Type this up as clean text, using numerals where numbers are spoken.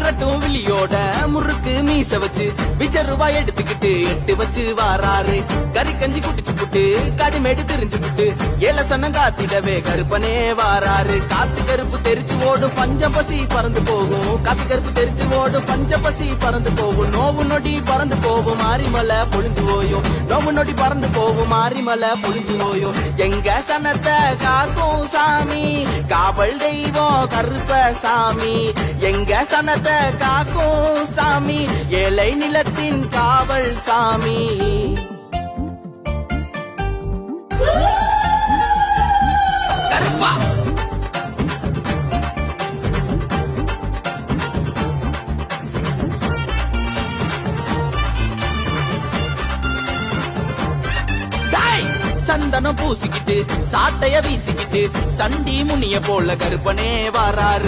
முரட்டும் விழியோட முறுக்கு மீச வச்சு பிச்சருவா எடுத்துக்கிட்டு 8 வச்சு வாராரு. கறி கஞ்சி குடிச்சு புட்டு கடிமேடு தெரிஞ்சு புட்டு ஏல சன்னம் காத்திடவே கருப்பனே வாராரு. காத்து கருப்பு தெரிச்சு ஓடும் பஞ்ச பசி பறந்து போகும். காத்து கருப்பு தெரிச்சு ஓடும் பஞ்ச பசி பறந்து போகும். நோவு நொடி பறந்து போகும் மாரிமலை பொழிஞ்சு போயும். நோவு நொடி பறந்து போகும் மாரிமலை பொழிஞ்சு போயும். எங்க சனத்தை காக்கும் சாமி காவல் தெய்வம் கருப்ப சாமி. எங்க சனத்தை காக்கும் சாமி ஏழை நிலத்தின் காவல் சாமி. கருப்பா சந்தனம் பூசிக்கிட்டு சாட்டைய வீசிக்கிட்டு சண்டி முனிய போல கருப்பனே வாராரு.